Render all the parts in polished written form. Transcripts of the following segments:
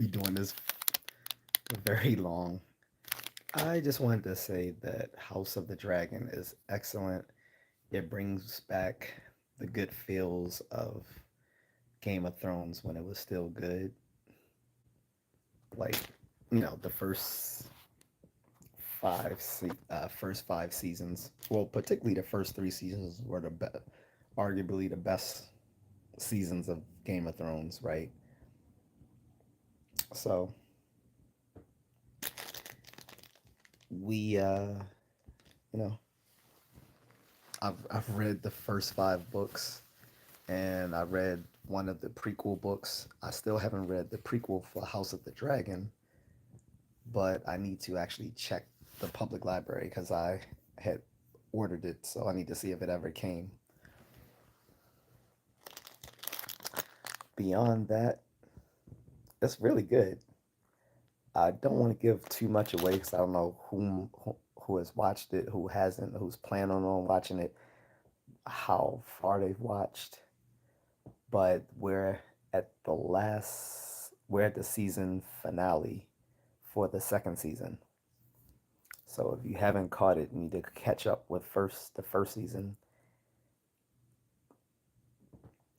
be doing this very long. I just wanted to say that House of the Dragon is excellent. It brings back the good feels of Game of Thrones when it was still good. Like, the first 5 seasons. Well, particularly the first 3 seasons were arguably the best seasons of Game of Thrones, right? So we, you know, I've read the first 5 books, and I read one of the prequel books. I still haven't read the prequel for House of the Dragon, but I need to actually check the public library because I had ordered it, so I need to see if it ever came. Beyond that, it's really good. I don't want to give too much away because I don't know who has watched it, who hasn't, who's planning on watching it, how far they've watched. But we're at the season finale for the second season. So if you haven't caught it, you need to catch up with the first season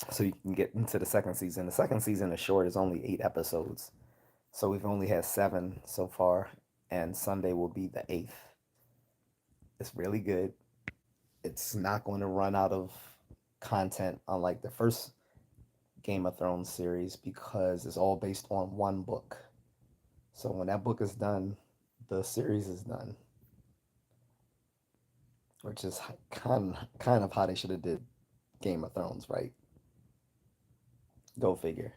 so you can get into the second season. The second season is short; it's only 8 episodes, so we've only had 7 so far, and Sunday will be the 8th. It's really good. It's not going to run out of content unlike the first Game of Thrones series because it's all based on one book. So when that book is done, the series is done, which is kind of how they should have did Game of Thrones, right? Go figure.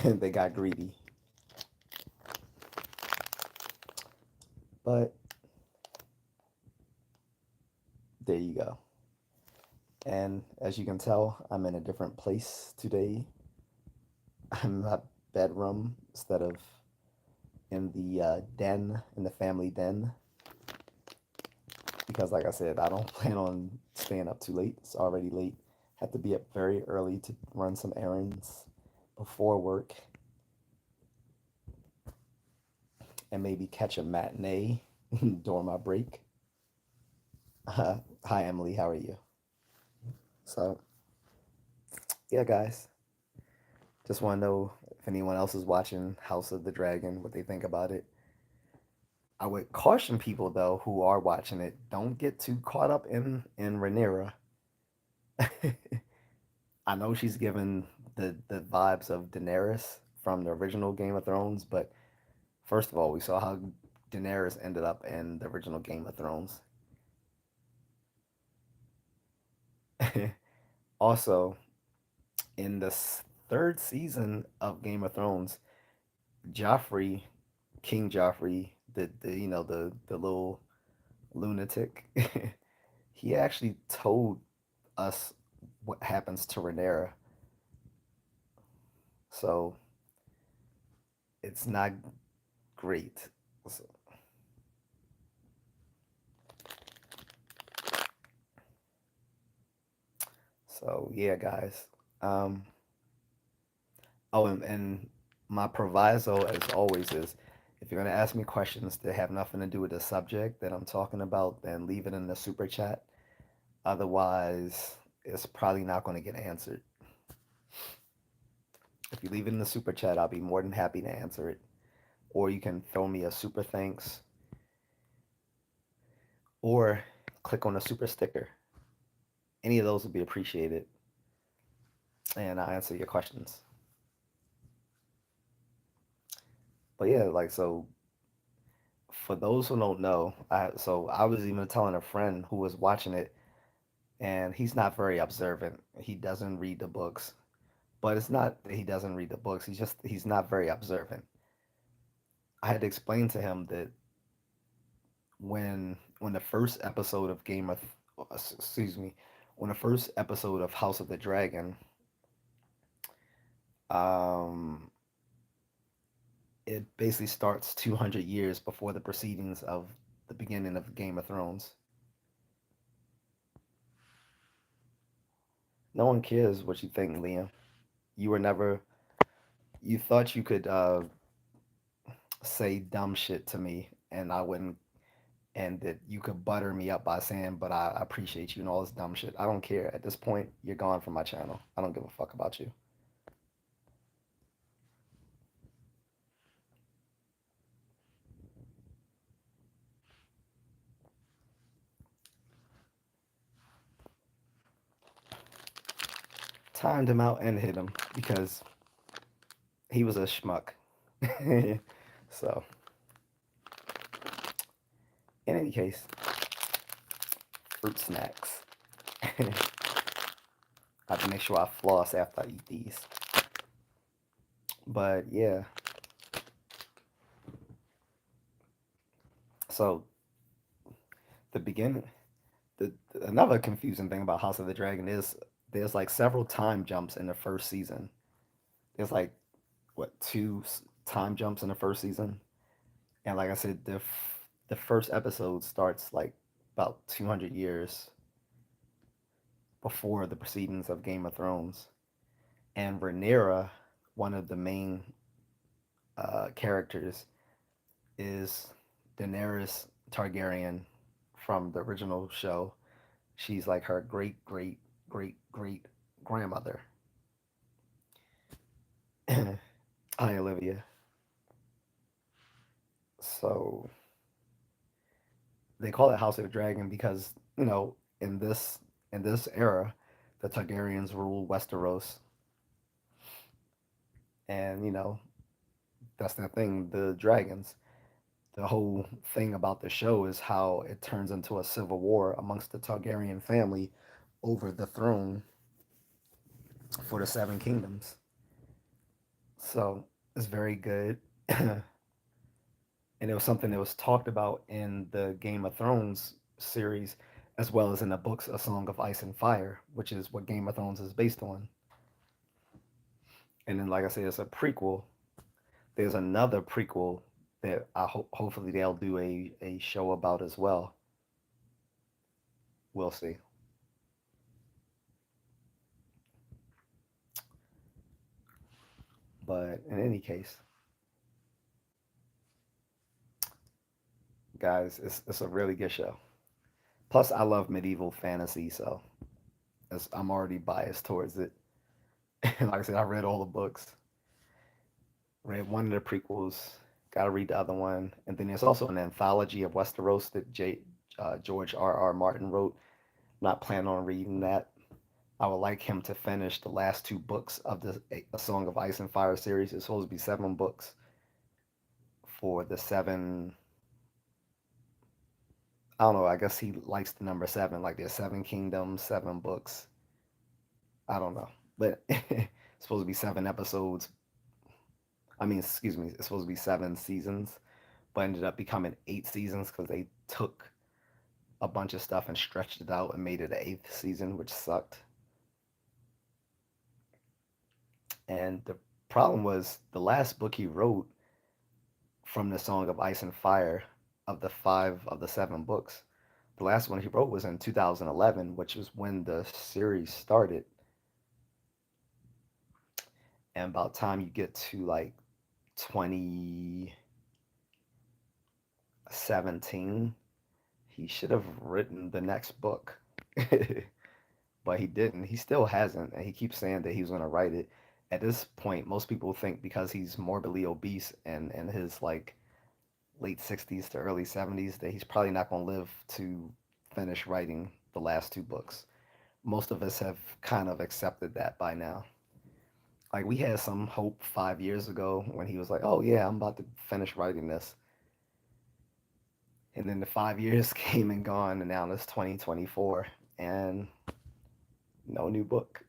And they got greedy. But there you go. And as you can tell, I'm in a different place today. I'm in my bedroom instead of in the in the family den. Because, like I said, I don't plan on staying up too late. It's already late. Have to be up very early to run some errands before work and maybe catch a matinee during my break. Hi, Emily. How are you? So, yeah, guys. Just want to know if anyone else is watching House of the Dragon, what they think about it. I would caution people though who are watching it, don't get too caught up in Rhaenyra. I know she's given the vibes of Daenerys from the original Game of Thrones, but first of all, we saw how Daenerys ended up in the original Game of Thrones. Also, in the third season of Game of Thrones, Joffrey, King Joffrey, the little lunatic, he actually told us what happens to Rhaenyra. So it's not great. So, so yeah, guys. Um, oh, and my proviso, as always, is if you're gonna ask me questions that have nothing to do with the subject that I'm talking about, then leave it in the super chat. Otherwise, it's probably not going to get answered. If you leave it in the super chat, I'll be more than happy to answer it. Or you can throw me a super thanks, or click on a super sticker. Any of those would be appreciated, and I'll answer your questions. But yeah, like so, for those who don't know, I was even telling a friend who was watching it, and he's not very observant. He doesn't read the books, but it's not that he doesn't read the books. He's not very observant. I had to explain to him that when the first episode of excuse me, when the first episode of House of the Dragon, um, it basically starts 200 years before the proceedings of the beginning of Game of Thrones. No one cares what you think, Liam. You were never you thought you could say dumb shit to me and I wouldn't, and that you could butter me up by saying, but I appreciate you and all this dumb shit. I don't care. At this point, you're gone from my channel. I don't give a fuck about you. Timed him out and hit him because he was a schmuck. So, in any case, fruit snacks. I have to make sure I floss after I eat these. But yeah, so the beginning, another confusing thing about House of the Dragon is there's like several time jumps in the first season. There's like what time jumps in the first season, and like I said, the first episode starts like about 200 years before the proceedings of Game of Thrones, and Rhaenyra, one of the main characters, is Daenerys Targaryen from the original show. She's like her great great great great grandmother. Hi, Olivia. So they call it House of the Dragon because in this era, the Targaryens ruled Westeros, and that's the thing. The dragons. The whole thing about the show is how it turns into a civil war amongst the Targaryen family over the throne for the Seven Kingdoms. So it's very good. And it was something that was talked about in the Game of Thrones series, as well as in the books A Song of Ice and Fire, which is what Game of Thrones is based on. And then, like I said, it's a prequel. There's another prequel that hopefully they'll do a show about as well. We'll see. But in any case, guys, it's a really good show. Plus, I love medieval fantasy, so I'm already biased towards it. Like I said, I read all the books, read one of the prequels, got to read the other one, and then there's also an anthology of Westeros that George R. R. Martin wrote. Not planning on reading that. I would like him to finish the last two books of the A Song of Ice and Fire series. It's supposed to be seven books for the seven. I don't know. I guess he likes the number seven. Like there's seven kingdoms, seven books. I don't know, but it's supposed to be seven episodes. I mean, excuse me, it's supposed to be seven seasons, but ended up becoming eight seasons because they took a bunch of stuff and stretched it out and made it an eighth season, which sucked. And the problem was the last book he wrote from the Song of Ice and Fire, of the five of the seven books, the last one he wrote was in 2011, which was when the series started. And about time you get to like 2017, he should have written the next book. But he didn't. He still hasn't, and he keeps saying that he was going to write it. At this point, most people think because he's morbidly obese and in his like late 60s to early 70s that he's probably not going to live to finish writing the last two books. Most of us have kind of accepted that by now. Like we had some hope 5 years ago when he was like, "Oh yeah, I'm about to finish writing this," and then the 5 years came and gone, and now it's 2024, and no new book.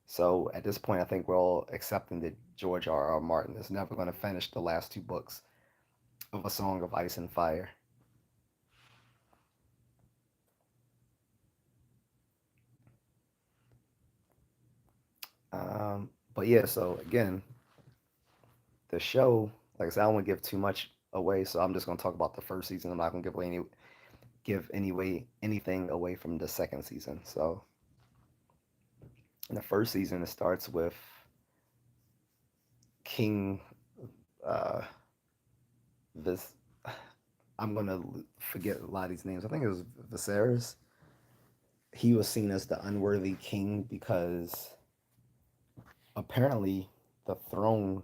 So at this point, I think we're all accepting that George R. R. Martin is never going to finish the last two books of A Song of Ice and Fire. But yeah, so again, the show, like I said, I don't want to give too much away, so I'm just going to talk about the first season. I'm not going to give anything away from the second season. So in the first season, it starts with King, uh, this, I'm gonna forget a lot of these names. I think it was Viserys. He was seen as the unworthy king because apparently the throne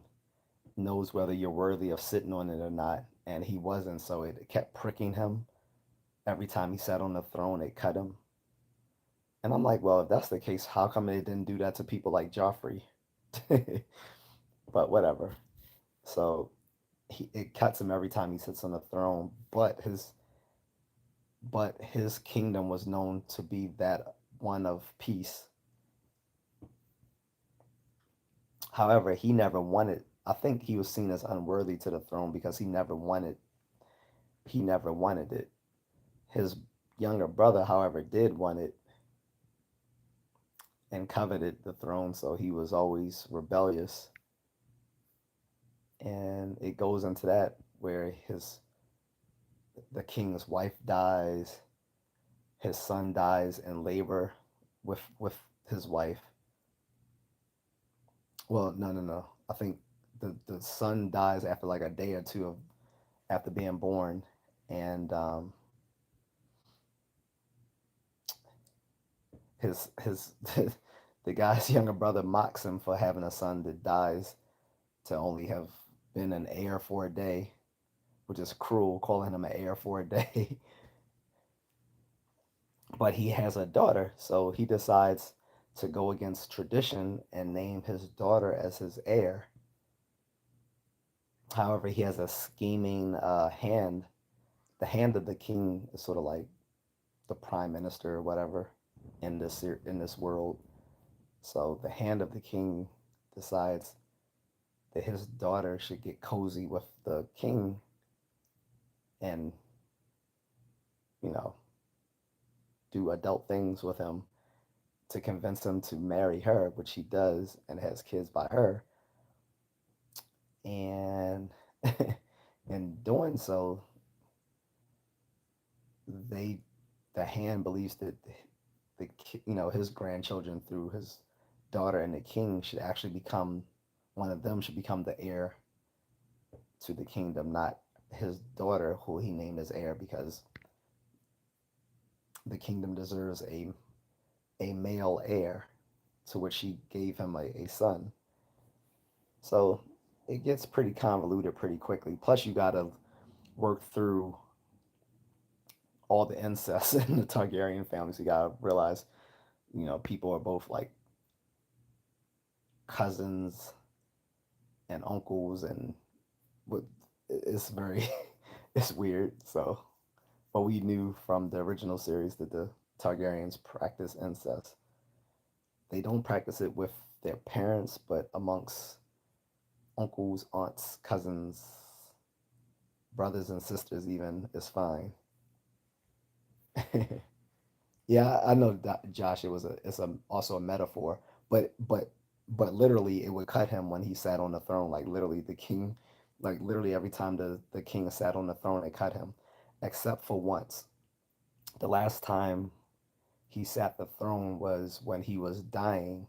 knows whether you're worthy of sitting on it or not, and he wasn't. So it kept pricking him every time he sat on the throne. It cut him, and I'm like, well, if that's the case, how come it didn't do that to people like Joffrey? But whatever. So it cuts him every time he sits on the throne. But his kingdom was known to be that one of peace. However, he never wanted. I think he was seen as unworthy to the throne because he never wanted it. His younger brother, however, did want it and coveted the throne, so he was always rebellious. And it goes into that where his the king's wife dies, his son dies in labor with his wife. Well, no, no, no. I think the son dies after like a day or two of after being born, and his the guy's younger brother mocks him for having a son that dies to only have been an heir for a day, which is cruel, calling him an heir for a day. But he has a daughter, so he decides to go against tradition and name his daughter as his heir. However, he has a scheming hand. The hand of the king is sort of like the prime minister or whatever in this world. So the hand of the king decides that his daughter should get cozy with the king and you know do adult things with him to convince him to marry her, which he does and has kids by her. And in doing so, they the hand believes that his grandchildren through his daughter and the king should actually become one of them should become the heir to the kingdom, not his daughter who he named as heir because the kingdom deserves a male heir, to which he gave him a son. So it gets pretty convoluted pretty quickly. Plus, you got to work through all the incest in the Targaryen families. You got to realize, people are both like cousins and uncles, and it's very, it's weird. So, but we knew from the original series that the Targaryens practice incest. They don't practice it with their parents, but amongst uncles, aunts, cousins, brothers, and sisters, even is fine. Yeah, I know, Josh. It's also a metaphor, but literally, it would cut him when he sat on the throne. Like literally, the king, like literally every time the king sat on the throne, it cut him, except for once. The last time he sat the throne was when he was dying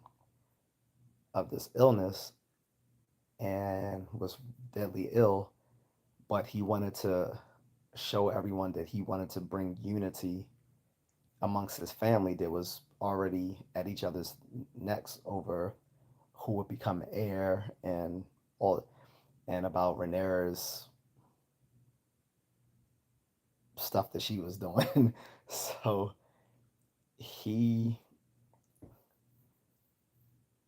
of this illness and was deadly ill, but he wanted to show everyone that he wanted to bring unity amongst his family that was already at each other's necks over who would become heir and all and about Rhaenyra's stuff that she was doing. So he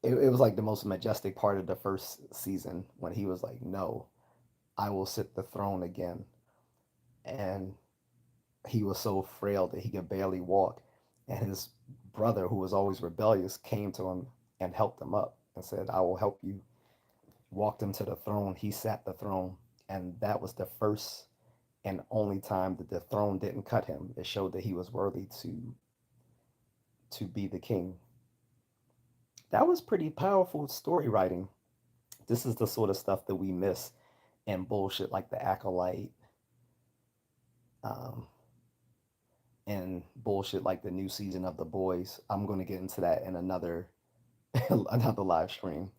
it was like the most majestic part of the first season when he was like, no, I will sit the throne again. And he was so frail that he could barely walk. And his brother, who was always rebellious, came to him and helped him up and said, I will help you. Walked him to the throne. He sat the throne. And that was the first and only time that the throne didn't cut him. It showed that he was worthy to be the king. That was pretty powerful story writing. This is the sort of stuff that we miss in bullshit like the Acolyte, um, and bullshit like the new season of The Boys. I'm going to get into that in another another live stream.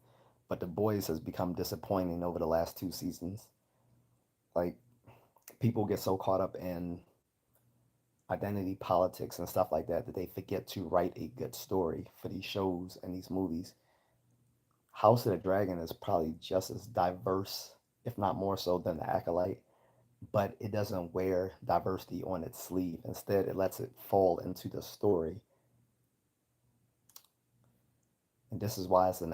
but The Boys has become disappointing over the last two seasons. Like, people get so caught up in identity politics and stuff like that that they forget to write a good story for these shows and these movies. House of the Dragon is probably just as diverse, if not more so, than The Acolyte, but it doesn't wear diversity on its sleeve. Instead, it lets it fall into the story. And this is why it's an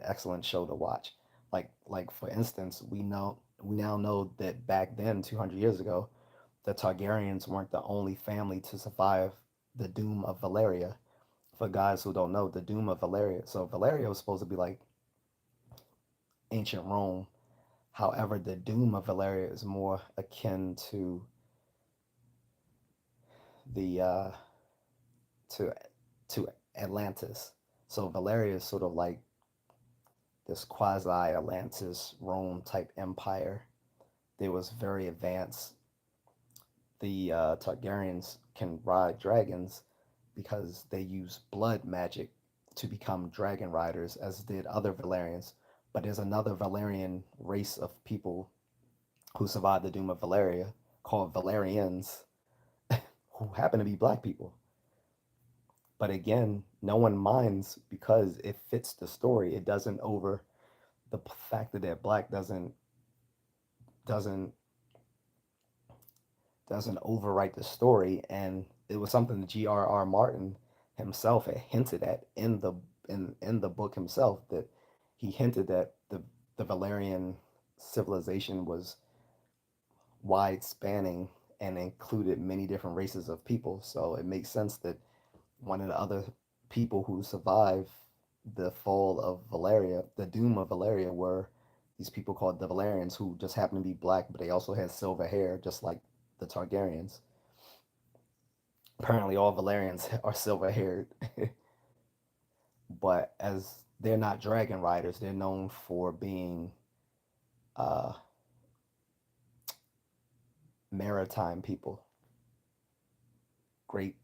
excellent show to watch. Like for instance, we now know that back then, 200 years ago, the Targaryens weren't the only family to survive the doom of Valeria. For guys who don't know, the doom of Valeria. So Valeria was supposed to be like ancient Rome. However, the doom of Valeria is more akin the to to Atlantis. So Valeria is sort of like this quasi Atlantis Rome type empire. That was very advanced. The Targaryens can ride dragons because they use blood magic to become dragon riders, as did other Valerians. But there's another Valerian race of people who survived the doom of Valeria called Valerians, who happen to be black people. But again, no one minds because it fits the story. It doesn't over the fact that they're black doesn't doesn't overwrite the story. And it was something that G.R.R. Martin himself had hinted at in the book himself, that he hinted that the Valerian civilization was wide spanning and included many different races of people. So it makes sense that one of the other people who survived the fall of Valeria, the doom of Valeria, were these people called the Valerians, who just happened to be black, but they also had silver hair, just like the Targaryens. Apparently, all Valerians are silver haired, but as they're not dragon riders, they're known for being uh, maritime people, great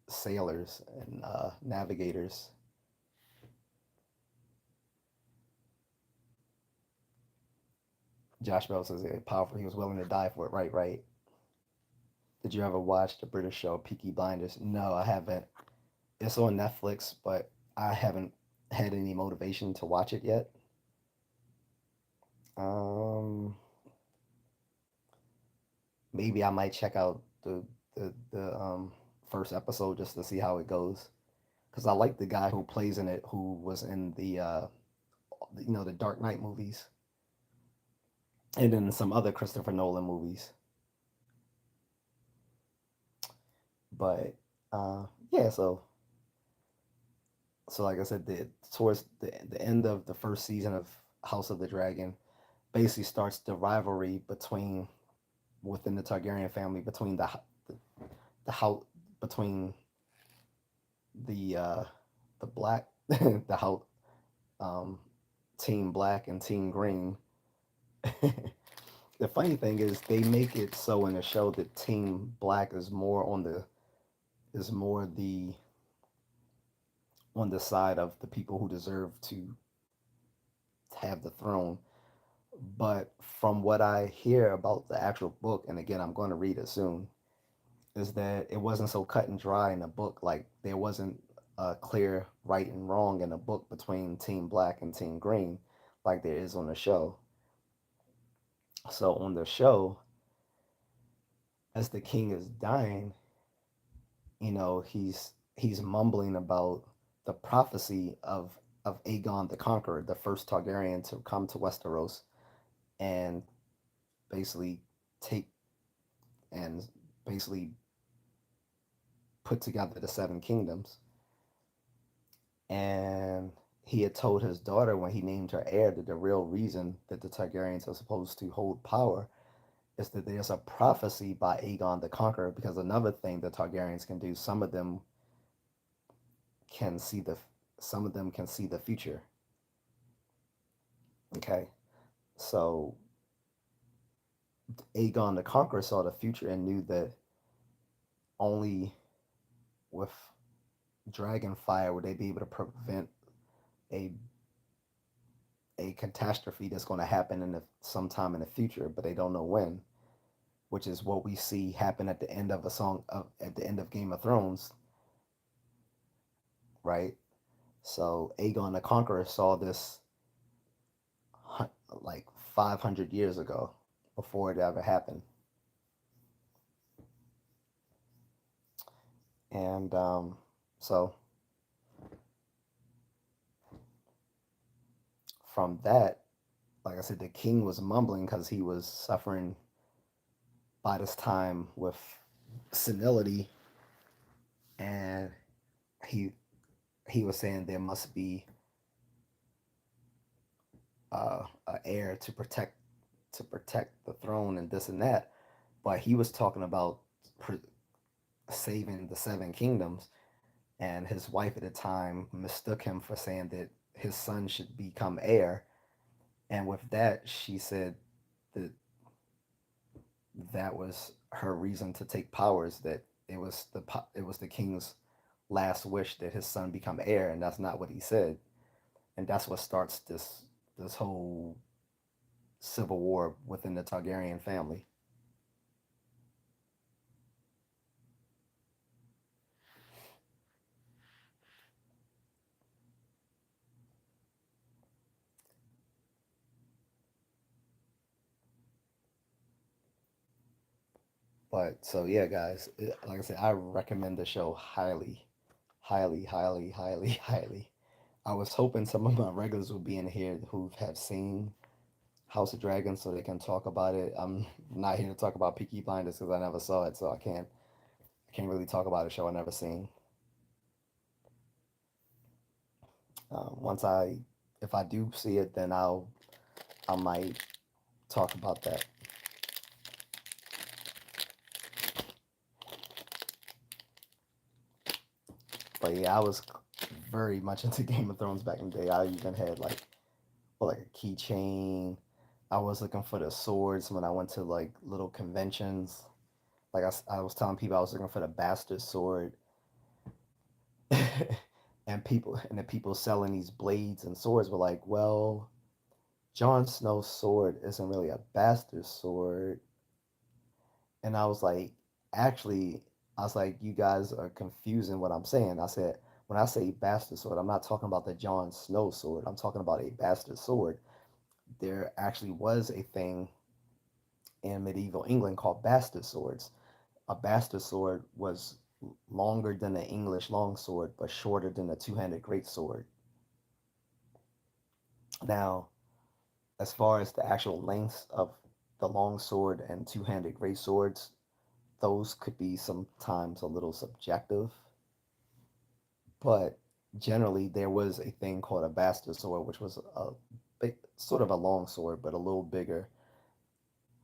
sailors and navigators. Josh Bell says it powerful. He was willing to die for it. Right, right. Did you ever watch the British show Peaky Blinders? No, I haven't. It's on Netflix, but I haven't had any motivation to watch it yet. Um, Maybe I might check out the first episode just to see how it goes. Because I like the guy who plays in it, who was in the Dark Knight movies, and then some other Christopher Nolan movies. But yeah, so like I said, towards the end of the first season of House of the Dragon, basically starts the rivalry between within the Targaryen family between the house between the the black the house um, Team Black and Team Green. The funny thing is they make it so in the show that Team Black is more on the side of the people who deserve to have the throne. But from what I hear about the actual book, and again, I'm going to read it soon, is that it wasn't so cut and dry in the book. Like, there wasn't a clear right and wrong in the book between Team Black and Team Green like there is on the show. So on the show, as the king is dying, he's mumbling about the prophecy of Aegon the Conqueror, the first Targaryen to come to Westeros and basically take and basically put together the seven kingdoms. And he had told his daughter when he named her heir that the real reason that the Targaryens are supposed to hold power is that there's a prophecy by Aegon the Conqueror. Because another thing the Targaryens can do, can see the some of them can see the future. Okay, so Aegon the Conqueror saw the future and knew that only with dragon fire would they be able to prevent a a catastrophe that's going to happen in sometime in the future, but they don't know when, which is what we see happen at the end of a song at the end of Game of Thrones, right? So Aegon the Conqueror saw this like 500 years ago before it ever happened. And so from that, like I said, the king was mumbling because he was suffering by this time with senility, and he he was saying there must be an heir to protect the throne and this and that. But he was talking about saving the seven kingdoms, and his wife at the time mistook him for saying that his son should become heir. And with that, she said that that was her reason to take powers. That it was the king's last wish that his son become heir, and that's not what he said. And that's what starts this whole civil war within the Targaryen family. But so yeah, guys, like I said, I recommend the show highly, highly, highly, highly, highly. I was hoping some of my regulars would be in here who have seen House of Dragons so they can talk about it. I'm not here to talk about Peaky Blinders because I never saw it, so I can't really talk about a show I never seen. Once I if I do see it, then I might talk about that. But yeah, I was very much into Game of Thrones back in the day. I even had like a keychain. I was looking for the swords when I went to like little conventions. Like I was telling people I was looking for the bastard sword, and the people selling these blades and swords were like, "Well, Jon Snow's sword isn't really a bastard sword." And I was like, "Actually, I was like, you guys are confusing what I'm saying." I said, "When I say bastard sword, I'm not talking about the Jon Snow sword. I'm talking about a bastard sword. There actually was a thing in medieval England called bastard swords. A bastard sword was longer than the English longsword, but shorter than the two-handed greatsword. Now, as far as the actual lengths of the longsword and two-handed greatswords, those could be sometimes a little subjective, but generally there was a thing called a bastard sword, which was a sort of a long sword, but a little bigger,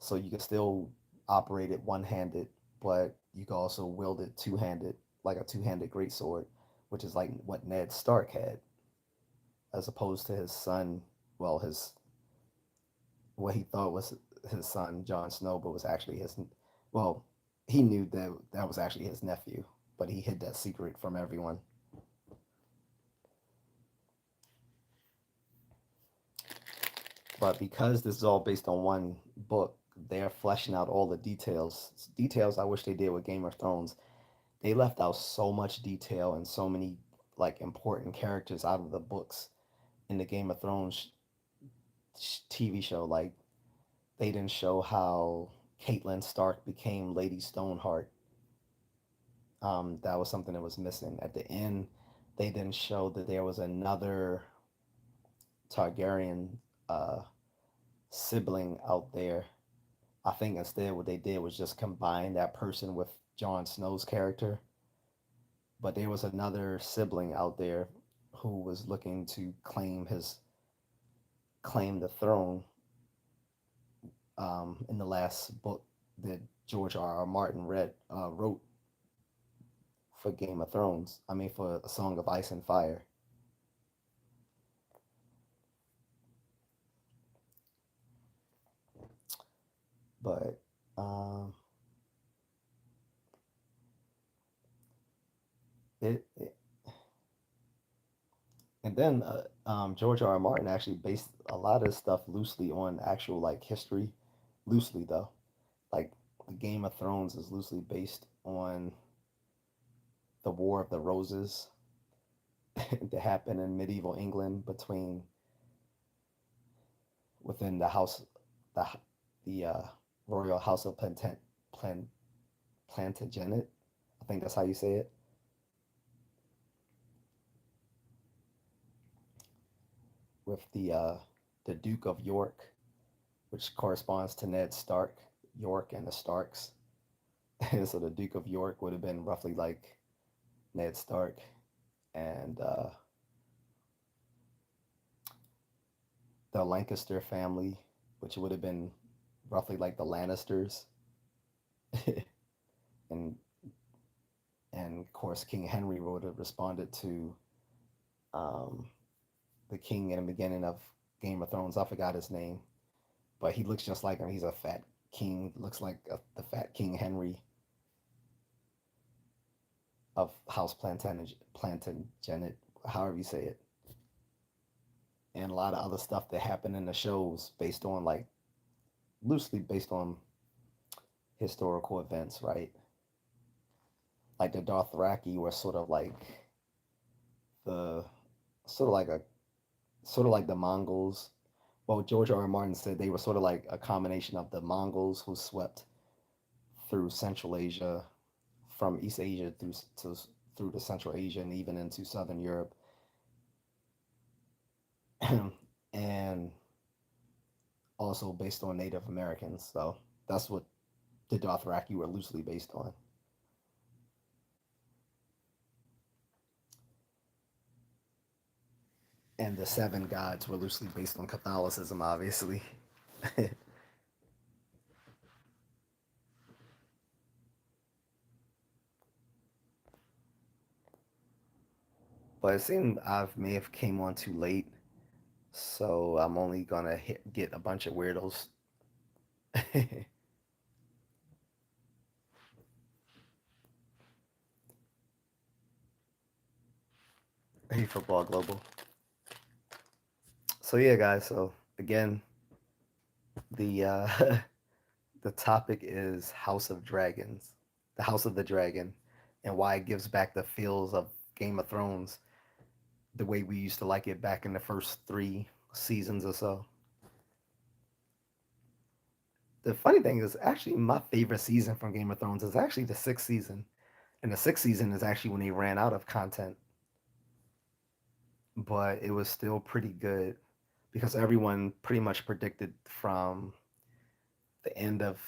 so you could still operate it one-handed, but you could also wield it two-handed, like a two-handed greatsword, which is like what Ned Stark had, as opposed to his son. Well, his what he thought was his son Jon Snow, but was actually his. Well, he knew that that was actually his nephew, but he hid that secret from everyone. But because this is all based on one book, they're fleshing out all the details. Details I wish they did with Game of Thrones. They left out so much detail and so many like important characters out of the books in the Game of Thrones TV show. Like they didn't show how Caitlyn Stark became Lady Stoneheart. That was something that was missing at the end. They didn't show that there was another Targaryen uh, sibling out there. I think instead what they did was just combine that person with Jon Snow's character. But there was another sibling out there who was looking to claim the throne in the last book that George R. R. Martin wrote for Game of Thrones. I mean, for A Song of Ice and Fire. But um, it And then George R. R. Martin actually based a lot of stuff loosely on actual like history, loosely though. Like the Game of Thrones is loosely based on the War of the Roses that happened in medieval England between within the house, the the royal house of Plantagenet. I think that's how you say it. With the Duke of York, which corresponds to Ned Stark, York and the Starks. So the Duke of York would have been roughly like Ned Stark, and the Lancaster family, which would have been roughly like the Lannisters, and of course King Henry would have responded to um, the king in the beginning of Game of Thrones. I forgot his name, but he looks just like him. He's a fat king, looks like the fat King Henry of House Plantagenet, however you say it, and a lot of other stuff that happened in the shows based on like loosely based on historical events, right? Like the Dothraki were the sort of like a sort of like the Mongols. Well, George R. R. Martin said they were sort of like a combination of the Mongols who swept through Central Asia, from East Asia through to Central Asia and even into Southern Europe, and also based on Native Americans. So that's what the Dothraki were loosely based on. And the seven gods were loosely based on Catholicism, obviously. But it seemed I may have came on too late, so I'm only gonna get a bunch of weirdos. Hey, Football Global. So yeah, guys. So again, the the topic is House of Dragons, the House of the Dragon, and why it gives back the feels of Game of Thrones the way we used to like it back in the first three seasons or so. The funny thing is, actually, my favorite season from Game of Thrones is actually the sixth season, and the sixth season is actually when they ran out of content, but it was still pretty good because everyone pretty much predicted from the end of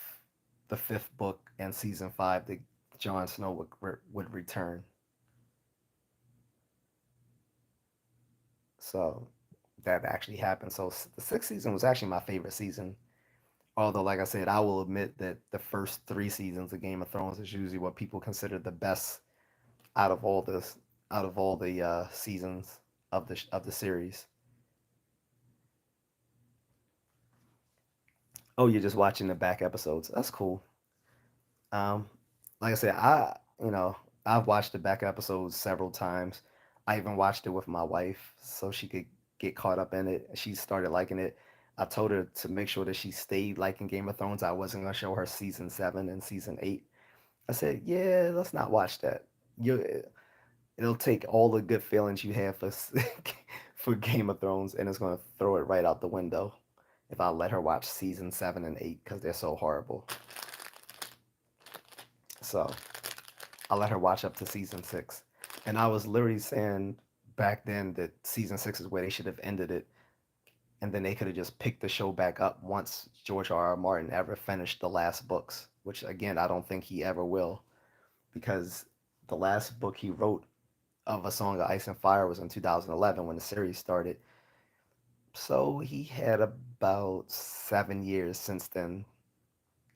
the fifth book and season five that Jon Snow would return. So that actually happened. So the sixth season was actually my favorite season. Although, like I said, I will admit that the first three seasons of Game of Thrones is usually what people consider the best out of all this, out of all the seasons of the series. Oh, you're just watching the back episodes. That's cool. Um, like I said, I've watched the back episodes several times. I even watched it with my wife so she could get caught up in it. She started liking it. I told her to make sure that she stayed liking Game of Thrones. I wasn't gonna show her season seven and season eight. I said, yeah, let's not watch that. You, it'll take all the good feelings you have for for Game of Thrones, and it's gonna throw it right out the window if I let her watch season seven and eight because they're so horrible. So I let her watch up to season six. And I was literally saying back then that season six is where they should have ended it. And then they could have just picked the show back up once George R. R. Martin ever finished the last books, which again, I don't think he ever will, because the last book he wrote of A Song of Ice and Fire was in 2011 when the series started. So he had about 7 years since then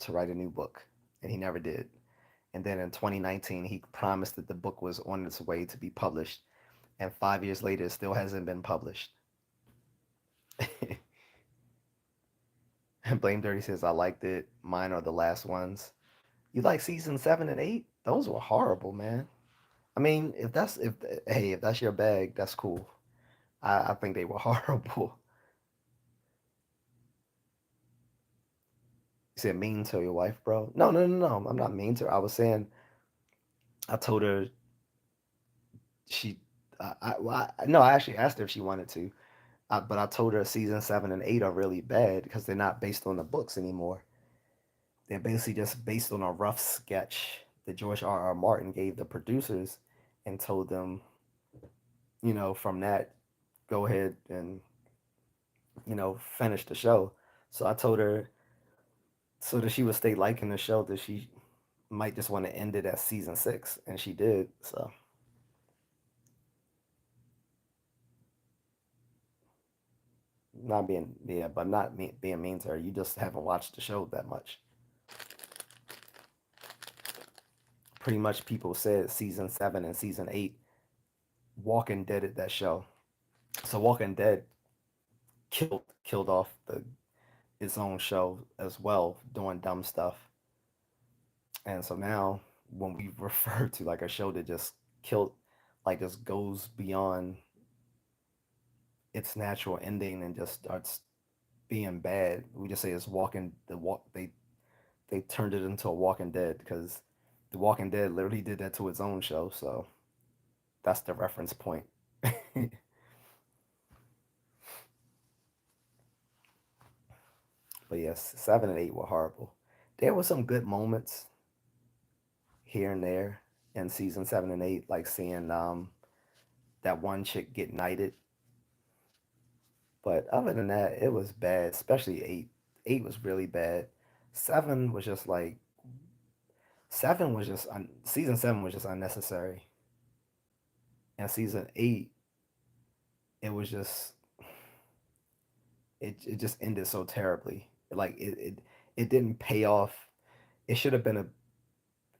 to write a new book, and he never did. And then in 2019, he promised that the book was on its way to be published. And 5 years later, it still hasn't been published. And Blame Dirty says, I liked it. Mine are the last ones. You like season seven and eight? Those were horrible, man. I mean, if that's your bag, that's cool. I think they were horrible. You said mean to your wife, bro? No, no, no, no. I'm not mean to her. I was saying I told her she. No, I actually asked her if she wanted to, but I told her season 7 and 8 are really bad because they're not based on the books anymore. They're basically just based on a rough sketch that George R. R. Martin gave the producers and told them, from that, go ahead and finish the show. So I told her so that she would stay liking the show that she might just want to end it at season 6, and she did. So not being yeah, but not being mean to her. You just haven't watched the show that much. Pretty much, people said season 7 and season 8, Walking Dead at that show. So Walking Dead killed off the its own show as well, doing dumb stuff. And so now, when we refer to like a show that just killed, like just goes beyond its natural ending and just starts being bad, we just say it's Walking the walk. They turned it into a Walking Dead because the Walking Dead literally did that to its own show. So that's the reference point. But yes, 7 and 8 were horrible. There were some good moments here and there in season 7 and 8, like seeing that one chick get knighted. But other than that, it was bad. Especially 8. 8 was really bad. 7 was just like season 7 was just unnecessary, and season 8 it was just it just ended so terribly. Like it didn't pay off. It should have been a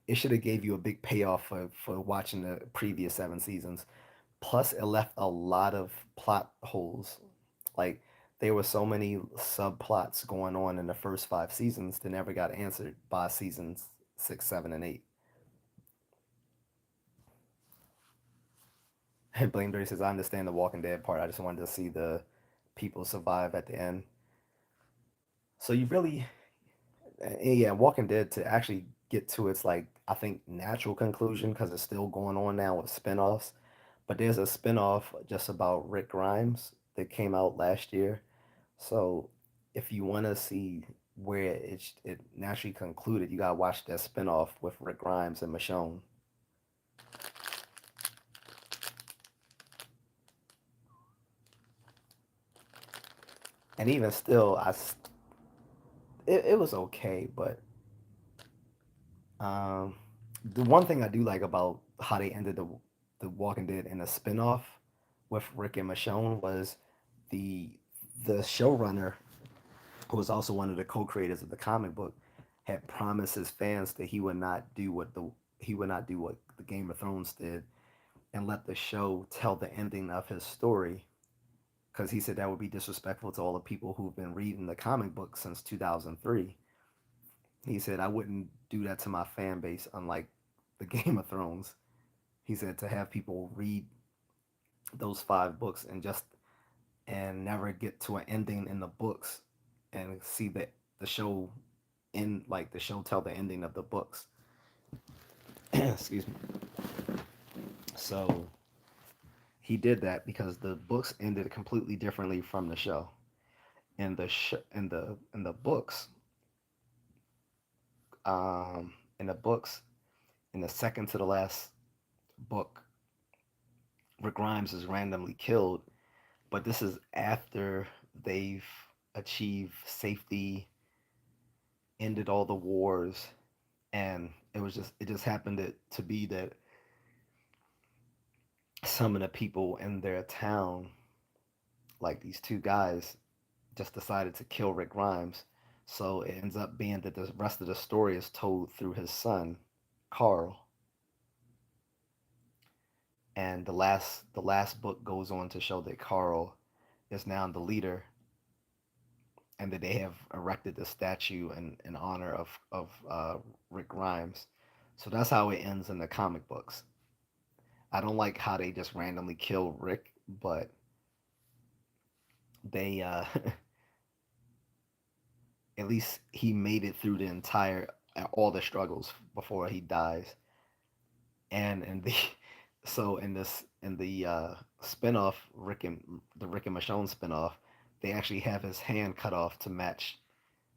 it should have gave you a big payoff for watching the previous 7 seasons. Plus, it left a lot of plot holes. Like there were so many subplots going on in the first 5 seasons that never got answered by seasons 6, 7, and 8. And Blame Dirty says, "I understand the Walking Dead part. I just wanted to see the people survive at the end." So you really, yeah, Walking Dead to actually get to its like I think natural conclusion because it's still going on now with spinoffs. But there's a spinoff just about Rick Grimes that came out last year. So if you want to see where it naturally concluded, you gotta watch that spinoff with Rick Grimes and Michonne. And even still, it was okay, but um, the one thing I do like about how they ended the Walking Dead in a spinoff with Rick and Michonne was the the showrunner, who was also one of the co-creators of the comic book, had promised his fans that he would not do what the Game of Thrones did and let the show tell the ending of his story, because he said that would be disrespectful to all the people who've been reading the comic book since 2003. He said, I wouldn't do that to my fan base, unlike the Game of Thrones. He said to have people read those 5 books and never get to an ending in the books and see the show like the show tell the ending of the books. Excuse me. So he did that because the books ended completely differently from the show. In the books, um, in the books, in the second to the last book, Rick Grimes is randomly killed, but this is after they've achieved safety, ended all the wars, and it just happened to be that some of the people in their town, like these 2 guys, just decided to kill Rick Grimes. So it ends up being that the rest of the story is told through his son, Carl. And the last book goes on to show that Carl is now the leader, and that they have erected the statue in honor of Rick Grimes. So that's how it ends in the comic books. I don't like how they just randomly kill Rick, but they at least he made it through the entire all the struggles before he dies. And the so in the spinoff Rick and Michonne spinoff, they actually have his hand cut off to match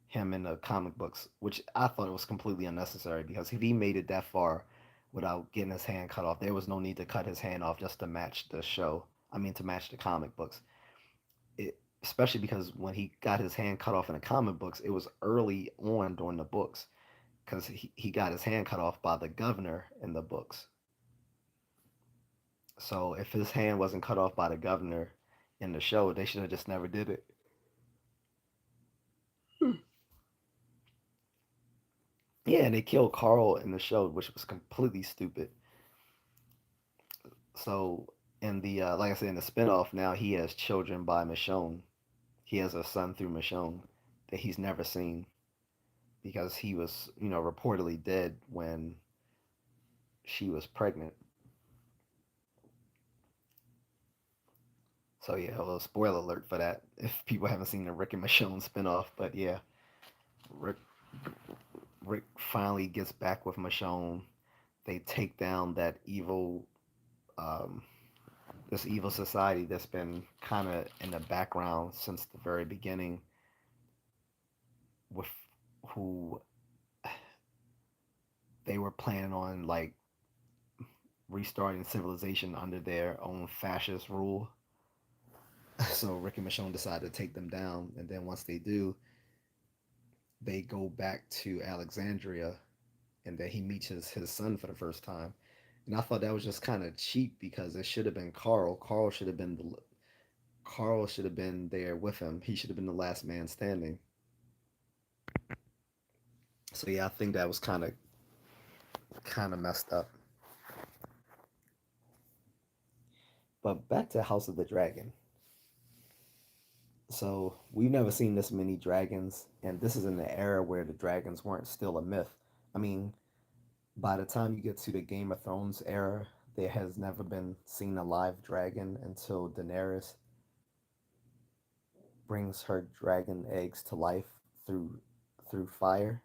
him in the comic books, which I thought was completely unnecessary because if he made it that far without getting his hand cut off, there was no need to cut his hand off just to match the show. I mean, to match the comic books. Especially because when he got his hand cut off in the comic books, it was early on during the books because he got his hand cut off by the governor in the books. So if his hand wasn't cut off by the governor in the show, they should have just never did it. Yeah, and they killed Carl in the show, which was completely stupid. So in the like I said in the spinoff, now he has children by Michonne. He has a son through Michonne that he's never seen because he was reportedly dead when she was pregnant. So yeah, a little spoiler alert for that if people haven't seen the Rick and Michonne spinoff. But yeah, Rick Rick finally gets back with Michonne. They take down that evil um, this evil society that's been kind of in the background since the very beginning, with who they were planning on like restarting civilization under their own fascist rule. So Rick and Michonne decide to take them down, and then once they do, they go back to Alexandria, and then he meets his son for the first time. And I thought that was just kind of cheap because it should have been Carl. Carl should have been there with him. He should have been the last man standing. So yeah, I think that was kind of messed up. But back to House of the Dragon. So we've never seen this many dragons, and this is in the era where the dragons weren't still a myth. I mean, by the time you get to the Game of Thrones era, there has never been seen a live dragon until Daenerys brings her dragon eggs to life through fire.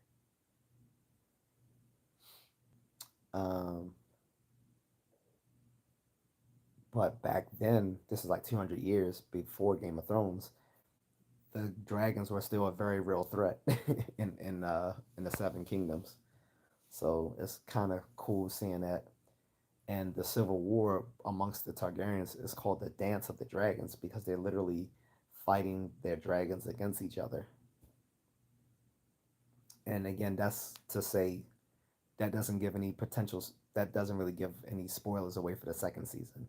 Um, but back then, this is like 200 years before Game of Thrones. The dragons were still a very real threat in the Seven Kingdoms. So it's kind of cool seeing that. And the civil war amongst the Targaryens is called the Dance of the Dragons because they're literally fighting their dragons against each other. And again, that's to say that doesn't give any potentials. That doesn't really give any spoilers away for the second season.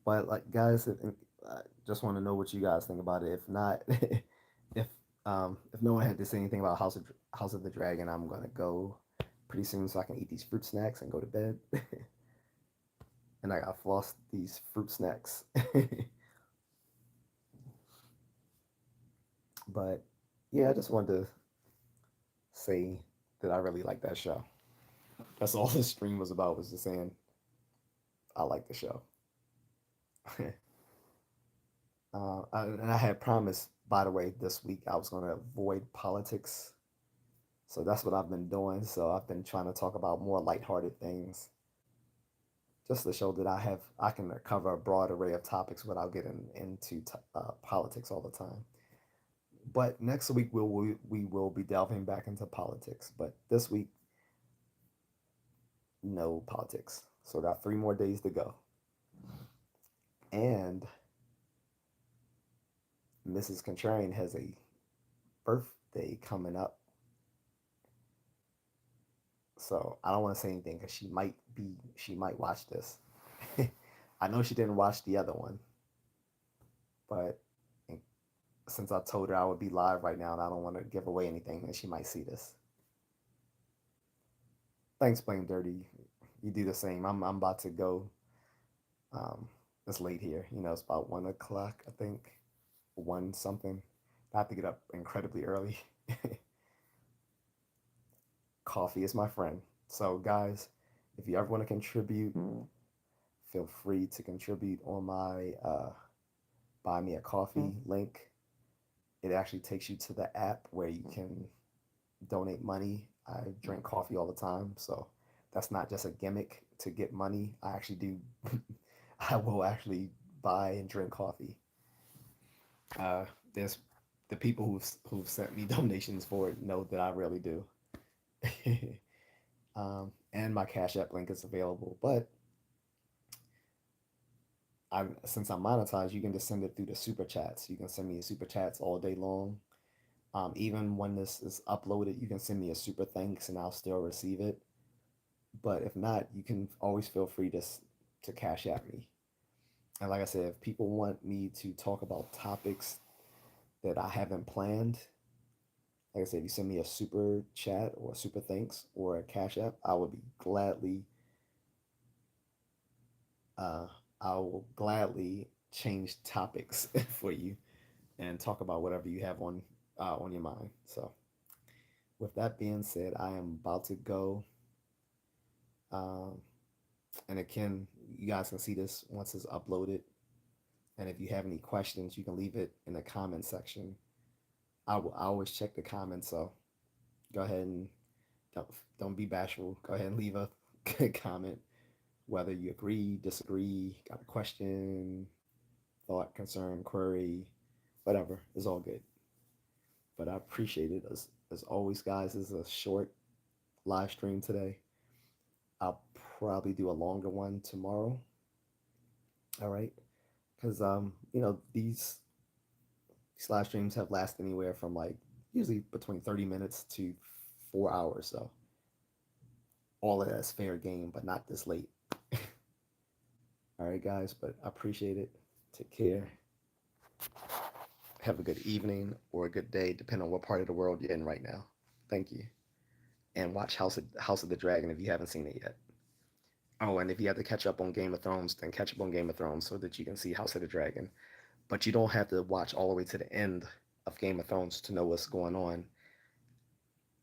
But like, guys, I just want to know what you guys think about it. If not, if no one had to say anything about House of the Dragon, I'm gonna go pretty soon so I can eat these fruit snacks and go to bed. And I got floss these fruit snacks. But yeah, I just wanted to say that I really like that show. That's all this stream was about, was just saying I like the show. And I had promised, by the way, this week I was going to avoid politics. So that's what I've been doing. So I've been trying to talk about more lighthearted things, just to show that I can cover a broad array of topics without getting into politics all the time. But next week we will be delving back into politics. But this week, no politics. So I got 3 more days to go. And Mrs. Contrarian has a birthday coming up. So I don't want to say anything because she might watch this. I know she didn't watch the other one, but since I told her I would be live right now and I don't want to give away anything, then she might see this. Thanks, Blame Dirty. You do the same. I'm about to go. Um, it's late here. It's about 1 o'clock, I think. One something. I have to get up incredibly early. Coffee is my friend. So, guys, if you ever want to contribute, feel free to contribute on my buy me a coffee link. It actually takes you to the app where you can donate money. I drink coffee all the time, so that's not just a gimmick to get money. I actually do. I will actually buy and drink coffee. There's the people who've sent me donations for it know that I really do. And my Cash App link is available, but since I'm monetized, you can just send it through the super chats. You can send me super chats all day long. Even when this is uploaded, you can send me a super thanks and I'll still receive it. But if not, you can always feel free to Cash App me. And like I said, if people want me to talk about topics that I haven't planned, like I said, if you send me a super chat or a super thanks or a Cash App, uh, I will gladly change topics for you and talk about whatever you have on your mind. So, with that being said, I am about to go. Um, and again, you guys can see this once it's uploaded. And if you have any questions, you can leave it in the comment section. I always check the comments, so go ahead and don't don't be bashful. Go ahead and leave a comment, whether you agree, disagree, got a question, thought, concern, query, whatever. It's all good. But I appreciate it as always, guys. This is a short live stream today. I'll probably do a longer one tomorrow. All right, because these live streams have lasted anywhere from like usually between 30 minutes to 4 hours. So all of that's fair game, but not this late. All right, guys, but I appreciate it. Take care. Have a good evening or a good day, depending on what part of the world you're in right now. Thank you. And watch House of the Dragon if you haven't seen it yet. Oh, and if you have to catch up on Game of Thrones, then catch up on Game of Thrones so that you can see House of the Dragon. But you don't have to watch all the way to the end of Game of Thrones to know what's going on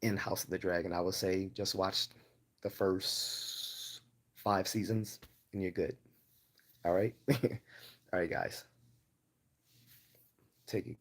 in House of the Dragon. I would say just watch the first 5 seasons and you're good. All right? All right, guys. Take it.